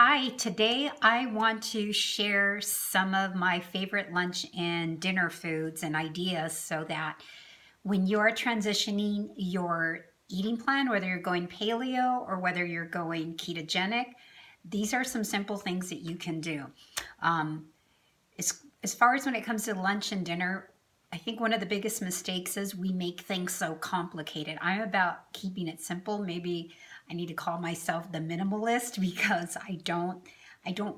Hi, today I want to share some of my favorite lunch and dinner foods and ideas so that when you're transitioning your eating plan, whether you're going paleo or whether you're going ketogenic, these are some simple things that you can do. Um, as far as when it comes to lunch and dinner, I think one of the biggest mistakes is we make things so complicated. I'm about keeping it simple. Maybe I need to call myself the minimalist because I don't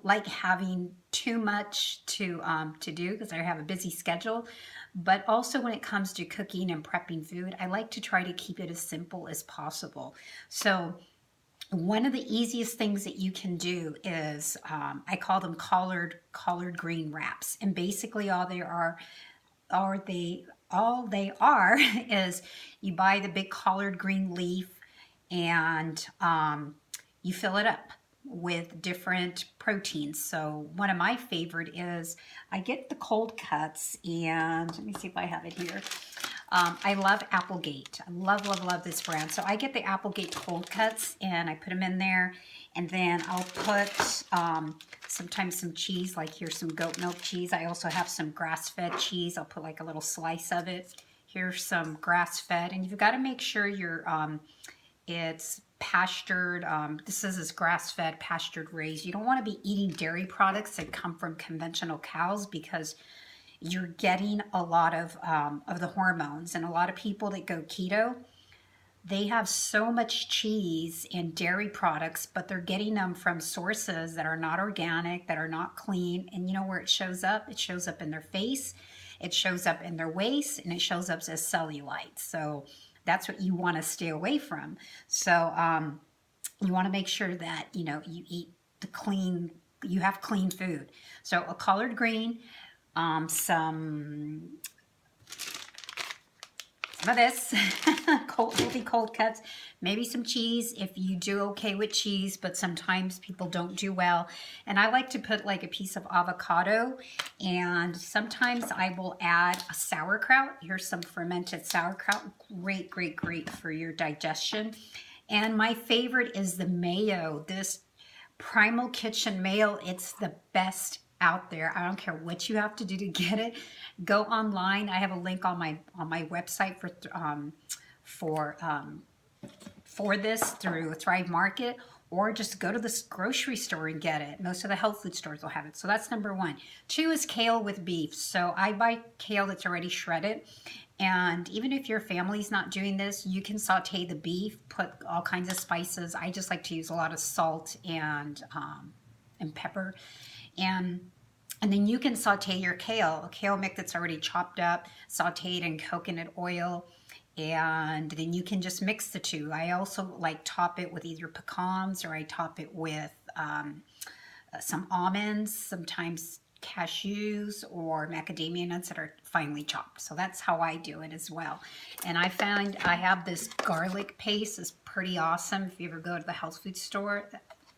like having too much to do because I have a busy schedule. But also when it comes to cooking and prepping food, I like to try to keep it as simple as possible. So one of the easiest things that you can do is I call them collard green wraps, and basically are they all they are is you buy the big collard green leaf and you fill it up with different proteins. So one of my favorite is I get the cold cuts, and let me see if I have it here. I love Applegate. I love this brand. So I get the Applegate cold cuts and I put them in there, and then I'll put sometimes some cheese, like here's some goat milk cheese. I also have some grass-fed cheese. I'll put like a little slice of it. Here's some grass-fed, and you've got to make sure it's pastured. This is grass-fed, pastured raised. You don't want to be eating dairy products that come from conventional cows because you're getting a lot of the hormones. And a lot of people that go keto, they have so much cheese and dairy products, but they're getting them from sources that are not organic, that are not clean. And you know where it shows up? It shows up in their face, it shows up in their waist, and it shows up as cellulite. So that's what you want to stay away from. So you want to make sure that you eat you have clean food. So a collard green, some of this healthy cold cuts, maybe some cheese if you do okay with cheese, but sometimes people don't do well. And I like to put like a piece of avocado, and sometimes I will add a sauerkraut. Here's some fermented sauerkraut. Great for your digestion. And my favorite is the mayo. This Primal Kitchen mayo, it's the best out there. I don't care what you have to do to get it. Go online. I have a link on my website for this through Thrive Market, or just go to the grocery store and get it. Most of the health food stores will have it. So that's number one. Two is kale with beef. So I buy kale that's already shredded. And even if your family's not doing this, you can saute the beef, put all kinds of spices. I just like to use a lot of salt and pepper. And then you can saute your kale, a kale mix that's already chopped up, sauteed in coconut oil, and then you can just mix the two. I also like top it with either pecans, or I top it with some almonds, sometimes cashews or macadamia nuts that are finely chopped. So that's how I do it as well. And I found I have this garlic paste. It's pretty awesome. If you ever go to the health food store,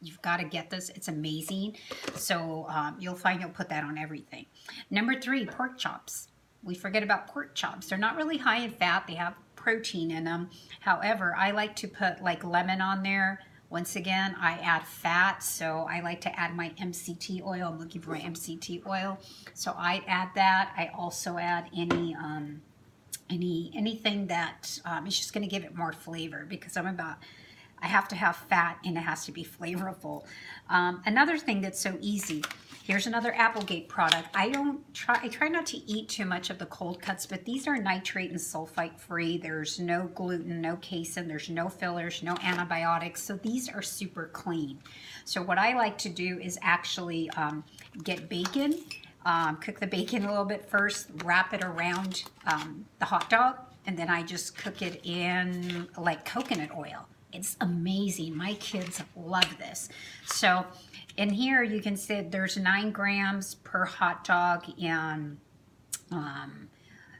you've got to get this. It's amazing. So you'll find you'll put that on everything. Number three, pork chops. We forget about pork chops. They're not really high in fat. They have protein in them. However, I like to put like lemon on there. Once again, I add fat, so I like to add my MCT oil. I'm looking for my MCT oil. So I add that. I also add anything that is just going to give it more flavor, because I have to have fat and it has to be flavorful. Another thing that's so easy, here's another Applegate product. I try not to eat too much of the cold cuts, but these are nitrate and sulfite free. There's no gluten, no casein, there's no fillers, no antibiotics. So these are super clean. So what I like to do is actually get bacon, cook the bacon a little bit first, wrap it around the hot dog, and then I just cook it in like coconut oil. It's amazing. My kids love this. So in here you can see there's 9 grams per hot dog, and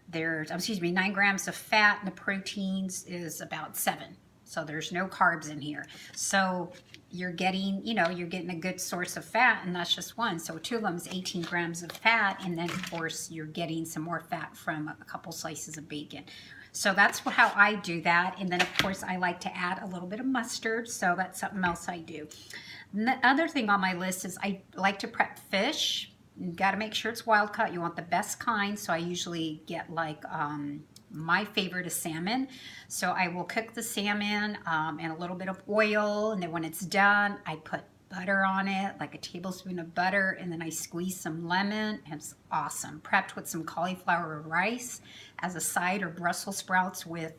there's 9 grams of fat, and the proteins is about 7. So there's no carbs in here. So you're getting a good source of fat, and that's just one. So 2 of them is 18 grams of fat, and then of course you're getting some more fat from a couple slices of bacon. So that's how I do that. And then of course I like to add a little bit of mustard. So that's something else I do. And the other thing on my list is I like to prep fish. You got to make sure it's wild caught. You want the best kind. So I usually get like, my favorite is salmon. So I will cook the salmon in a little bit of oil. And then when it's done, I put butter on it, like a tablespoon of butter, and then I squeeze some lemon, and it's awesome. Prepped with some cauliflower rice as a side, or Brussels sprouts with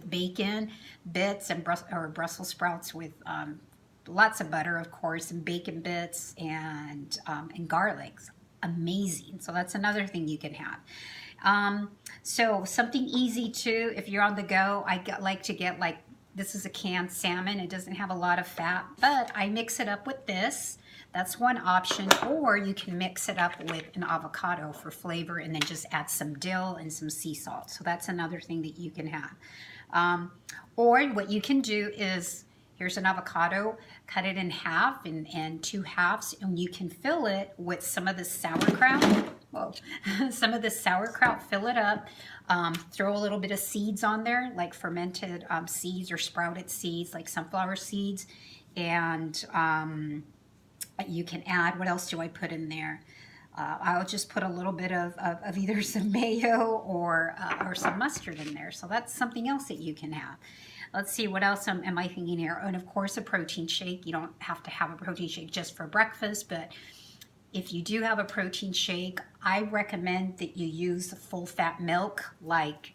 bacon bits, and Brussels sprouts with lots of butter, of course, and bacon bits and garlic. Amazing. So that's another thing you can have. So something easy too, if you're on the go, like to get like, this is a canned salmon. It doesn't have a lot of fat, but I mix it up with this. That's one option. Or you can mix it up with an avocado for flavor and then just add some dill and some sea salt. So that's another thing that you can have. Or what you can do is, here's an avocado, cut it in half and 2 halves, and you can fill it with some of the sauerkraut. Whoa, some of the sauerkraut, fill it up. Throw a little bit of seeds on there, like fermented seeds or sprouted seeds, like sunflower seeds. And you can add, what else do I put in there? I'll just put a little bit of either some mayo or some mustard in there. So that's something else that you can have. Let's see, what else am I thinking here? And of course, a protein shake. You don't have to have a protein shake just for breakfast, but if you do have a protein shake, I recommend that you use full fat milk like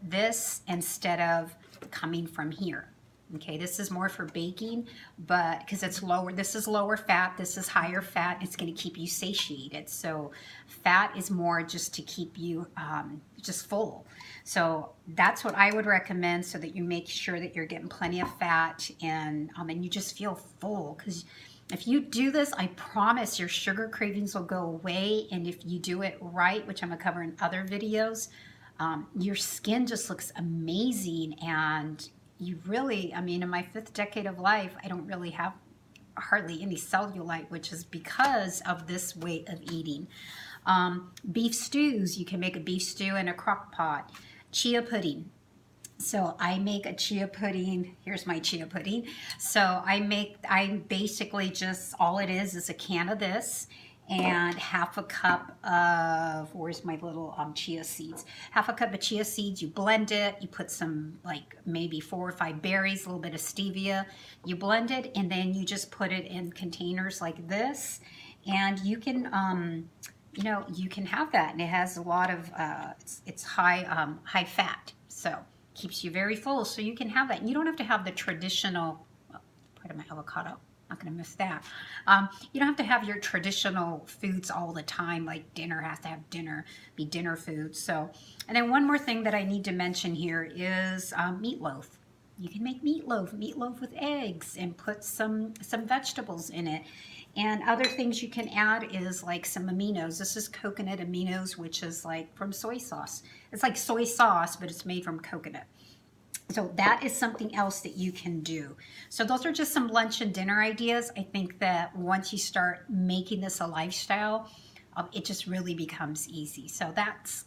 this instead of coming from here. Okay, this is more for baking, but because it's lower, this is lower fat, this is higher fat, it's going to keep you satiated. So fat is more just to keep you just full. So that's what I would recommend, so that you make sure that you're getting plenty of fat and you just feel full. Because if you do this, I promise your sugar cravings will go away. And if you do it right, which I'm going to cover in other videos, your skin just looks amazing. And you really, in my 5th decade of life, I don't really have hardly any cellulite, which is because of this way of eating. Beef stews, you can make a beef stew in a crock pot. Chia pudding. So I make a chia pudding. Here's my chia pudding. So I basically just, all it is a can of this and half a cup of, where's my little chia seeds? Half a cup of chia seeds, you blend it, you put some, like maybe 4 or 5 berries, a little bit of stevia, you blend it, and then you just put it in containers like this, and you can, you can have that, and it has a lot of, it's high fat, so keeps you very full, so you can have that. And you don't have to have the traditional, part of my avocado, not gonna miss that. You don't have to have your traditional foods all the time, like dinner has to have be dinner food. So, and then one more thing that I need to mention here is meatloaf. You can make meatloaf with eggs, and put some vegetables in it. And other things you can add is like some aminos. This is coconut aminos, which is like from soy sauce. It's like soy sauce, but it's made from coconut. So that is something else that you can do. So those are just some lunch and dinner ideas. I think that once you start making this a lifestyle, it just really becomes easy. So that's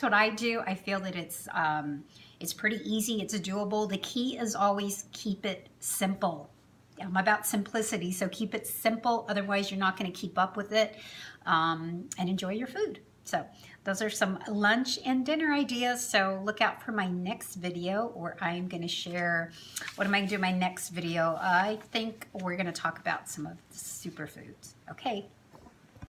what I do. I feel that it's pretty easy. It's doable. The key is always keep it simple. I'm about simplicity, so keep it simple. Otherwise, you're not going to keep up with it, and enjoy your food. So those are some lunch and dinner ideas. So look out for my next video, where I'm going to share, what am I going to do in my next video? I think we're going to talk about some of the superfoods. Okay,